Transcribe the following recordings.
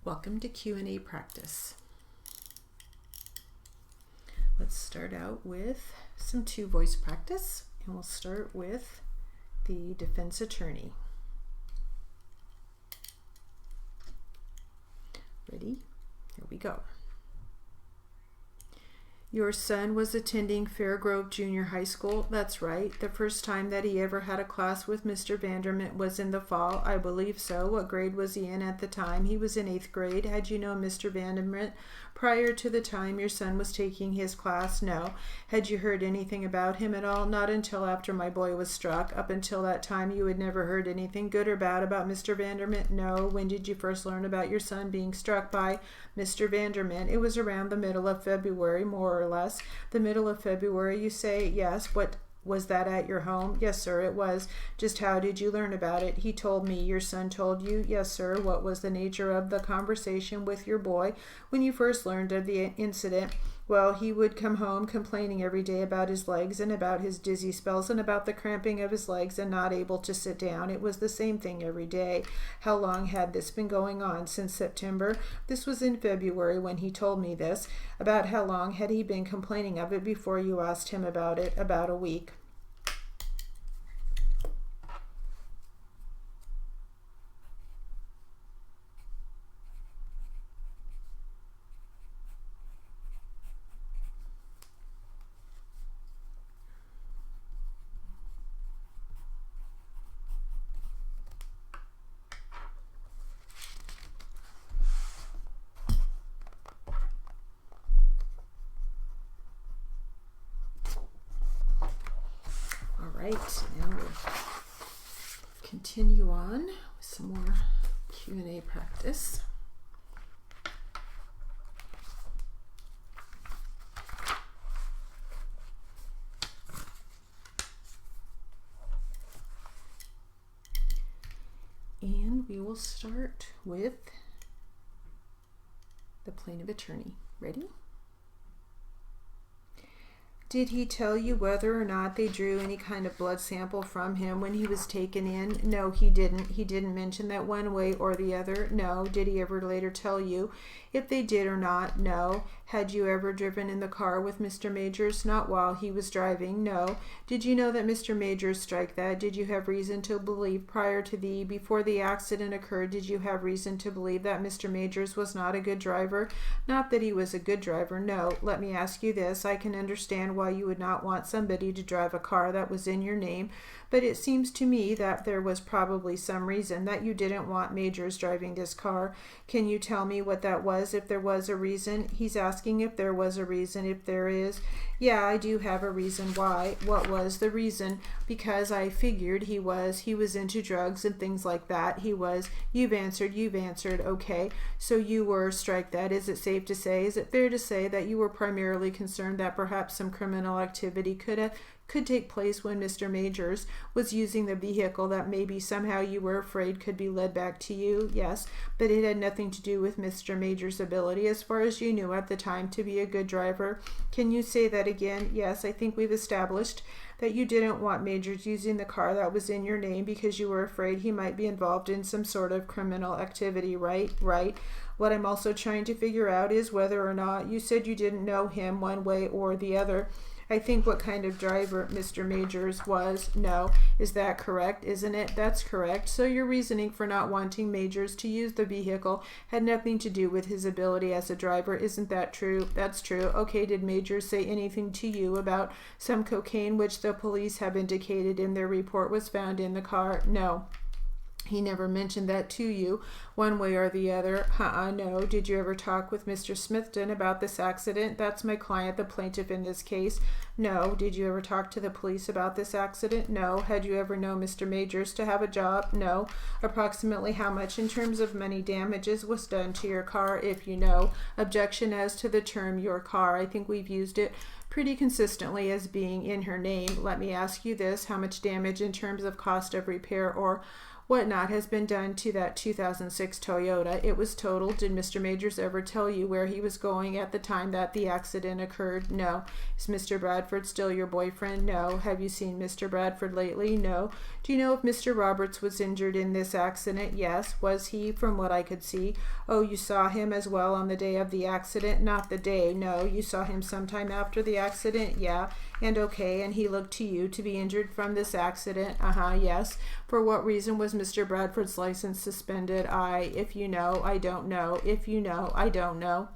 Welcome to Q&A practice. Let's start out with some two-voice practice, and we'll start with the defense attorney. Ready? Here we go. Your son was attending Fairgrove Junior High School. That's right. The first time that he ever had a class with Mr. Vandermint was in the fall. I believe so. What grade was he in at the time? He was in 8th grade. Had you known Mr. Vandermint prior to the time your son was taking his class? No. Had you heard anything about him at all? Not until after my boy was struck. Up until that time, you had never heard anything good or bad about Mr. Vandermint? No. When did you first learn about your son being struck by Mr. Vandermint? It was around the middle of February, more or less. The middle of February, you say? Yes. What was that at your home? Yes, sir, it was. Just how did you learn about it? He told me. Your son told you? Yes, sir. What was the nature of the conversation with your boy when you first learned of the incident? Well, he would come home complaining every day about his legs and about his dizzy spells and about the cramping of his legs and not able to sit down. It was the same thing every day. How long had this been going on? Since September? This was in February when he told me this. About how long had he been complaining of it before you asked him about it? About a week. Right, now we'll continue on with some more Q&A practice. And we will start with the plaintiff attorney. Ready? Did he tell you whether or not they drew any kind of blood sample from him when he was taken in? No, he didn't. He didn't mention that one way or the other? No. Did he ever later tell you if they did or not? No. Had you ever driven in the car with Mr. Majors? Not while he was driving? No. Did you know that Mr. Majors struck that? Did you have reason to believe before the accident occurred, did you have reason to believe that Mr. Majors was not a good driver? Not that he was a good driver, no. Let me ask you this. I can understand why you would not want somebody to drive a car that was in your name, but it seems to me that there was probably some reason that you didn't want Majors driving this car. Can you tell me what that was, if there was a reason? He's asking if there was a reason. If there is, yeah, I do have a reason why. What was the reason? Because I figured he was into drugs and things like that. You've answered. Okay, so you were strike that. Is it safe to say, is it fair to say that you were primarily concerned that perhaps some criminal activity could take place when Mr. Majors was using the vehicle, that maybe somehow you were afraid could be led back to you? Yes, but it had nothing to do with Mr. Majors' ability, as far as you knew at the time, to be a good driver. Can you say that again? Yes, I think we've established that you didn't want Majors using the car that was in your name because you were afraid he might be involved in some sort of criminal activity, right? Right. What I'm also trying to figure out is whether or not you said you didn't know him one way or the other. I think what kind of driver Mr. Majors was. No. Is that correct? Isn't it? That's correct. So your reasoning for not wanting Majors to use the vehicle had nothing to do with his ability as a driver. Isn't that true? That's true. Okay, did Majors say anything to you about some cocaine which the police have indicated in their report was found in the car? No. He never mentioned that to you, one way or the other. No. Did you ever talk with Mr. Smithton about this accident? That's my client, the plaintiff in this case. No. Did you ever talk to the police about this accident? No. Had you ever known Mr. Majors to have a job? No. Approximately how much in terms of money damages was done to your car, if you know? Objection as to the term your car. I think we've used it pretty consistently as being in her name. Let me ask you this. How much damage in terms of cost of repair or What not has been done to that 2006 Toyota? It was totaled. Did Mr. Majors ever tell you where he was going at the time that the accident occurred? No. Is Mr. Bradford still your boyfriend? No. Have you seen Mr. Bradford lately? No. Do you know if Mr. Roberts was injured in this accident? Yes. Was he, from what I could see? Oh, you saw him as well on the day of the accident? Not the day. No. You saw him sometime after the accident? Yeah. And okay, and he looked to you to be injured from this accident? Yes. For what reason was Mr. Bradford's license suspended? If you know, I don't know. If you know, I don't know.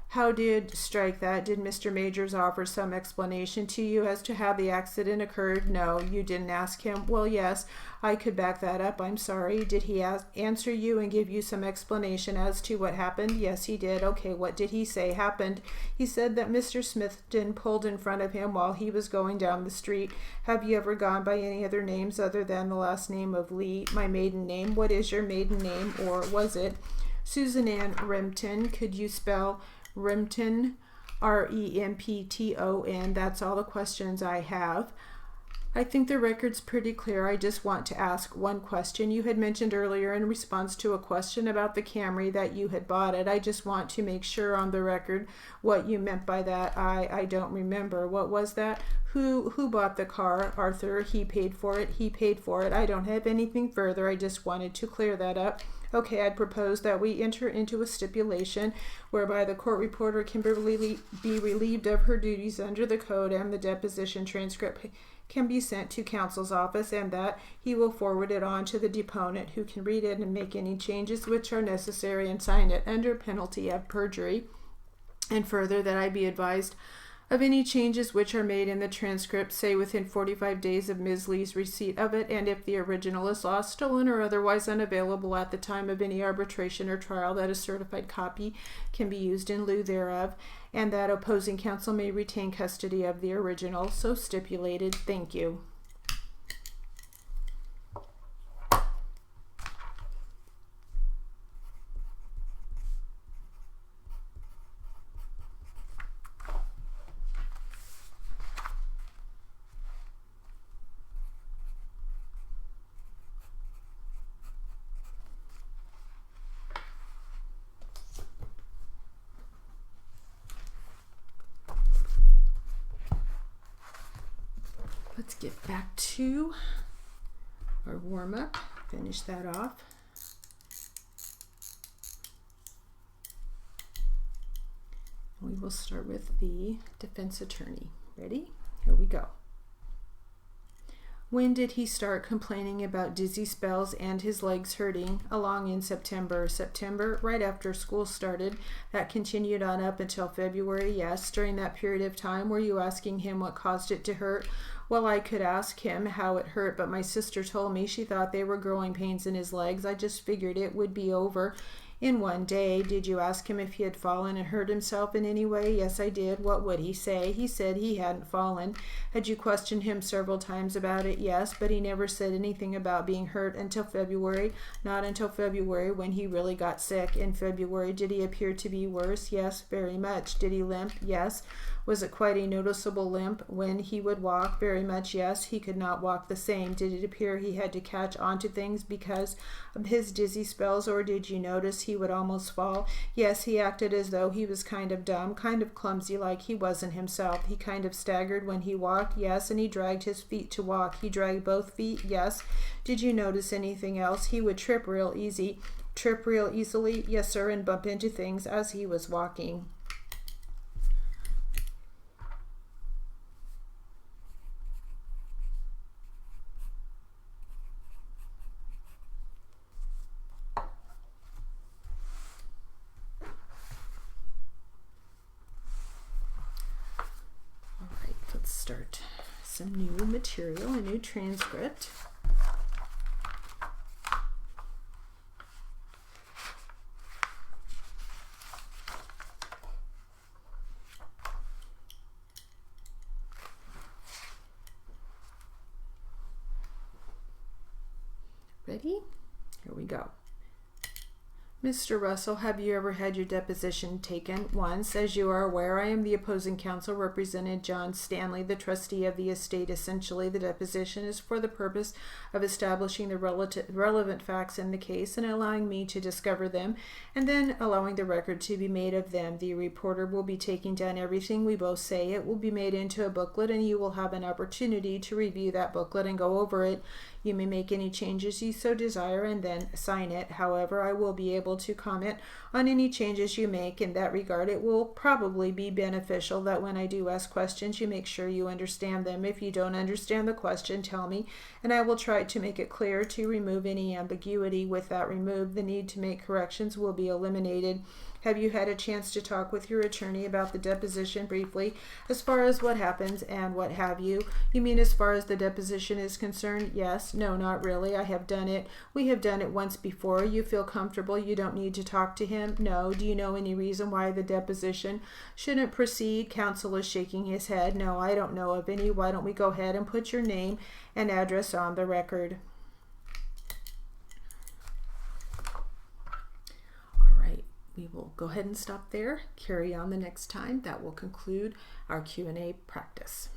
How did strike that? Did Mr. Majors offer some explanation to you as to how the accident occurred? No, you didn't ask him. Well, yes, I could back that up. I'm sorry. Did he answer you and give you some explanation as to what happened? Yes, he did. Okay, what did he say happened? He said that Mr. Smithton pulled in front of him while he was going down the street. Have you ever gone by any other names other than the last name of Lee? My maiden name. What is your maiden name, or was it Susan Ann Rimpton? Could you spell Rimpton, Rempton? That's all the questions I have. I think the record's pretty clear. I just want to ask one question. You had mentioned earlier in response to a question about the Camry that you had bought it. I just want to make sure on the record what you meant by that. I don't remember. What was that? Who bought the car? Arthur. He paid for it. He paid for it. I don't have anything further. I just wanted to clear that up. Okay, I'd propose that we enter into a stipulation whereby the court reporter can be relieved of her duties under the code, and the deposition transcript can be sent to counsel's office, and that he will forward it on to the deponent, who can read it and make any changes which are necessary and sign it under penalty of perjury. And further, that I be advised of any changes which are made in the transcript, say within 45 days of Ms. Lee's receipt of it, and if the original is lost, stolen, or otherwise unavailable at the time of any arbitration or trial, that a certified copy can be used in lieu thereof, and that opposing counsel may retain custody of the original. So stipulated. Thank you. Let's get back to our warm-up. Finish that off. We will start with the defense attorney. Ready? Here we go. When did he start complaining about dizzy spells and his legs hurting? Along in September. September, right after school started. That continued on up until February. Yes. During that period of time, were you asking him what caused it to hurt? Well, I could ask him how it hurt, but my sister told me she thought they were growing pains in his legs. I just figured it would be over in one day. Did you ask him if he had fallen and hurt himself in any way? Yes, I did. What would he say? He said he hadn't fallen. Had you questioned him several times about it? Yes, but he never said anything about being hurt until February. Not until February, when he really got sick. In February, did he appear to be worse? Yes, very much. Did he limp? Yes. Was it quite a noticeable limp when he would walk? Very much, yes. He could not walk the same. Did it appear he had to catch onto things because of his dizzy spells, or did you notice he would almost fall? Yes, he acted as though he was kind of dumb, kind of clumsy, like he wasn't himself. He kind of staggered when he walked? Yes, and he dragged his feet to walk. He dragged both feet? Yes. Did you notice anything else? He would trip real easily? Yes, sir, and bump into things as he was walking. Let's start some new material, a new transcript. Ready? Here we go. Mr. Russell, have you ever had your deposition taken? Once. As you are aware, I am the opposing counsel represented John Stanley, the trustee of the estate. Essentially, the deposition is for the purpose of establishing the relevant facts in the case and allowing me to discover them, and then allowing the record to be made of them. The reporter will be taking down everything we both say. It will be made into a booklet, and you will have an opportunity to review that booklet and go over it. You may make any changes you so desire and then sign it. However, I will be able to comment on any changes you make. In that regard, it will probably be beneficial that when I do ask questions, you make sure you understand them. If you don't understand the question, tell me, and I will try to make it clear to remove any ambiguity. With that removed, the need to make corrections will be eliminated. Have you had a chance to talk with your attorney about the deposition briefly, as far as what happens and what have you? You mean as far as the deposition is concerned? Yes. No, not really. I have done it. We have done it once before. You feel comfortable? You don't need to talk to him? No. Do you know any reason why the deposition shouldn't proceed? Counsel is shaking his head. No, I don't know of any. Why don't we go ahead and put your name and address on the record? We will go ahead and stop there, carry on the next time. That will conclude our Q&A practice.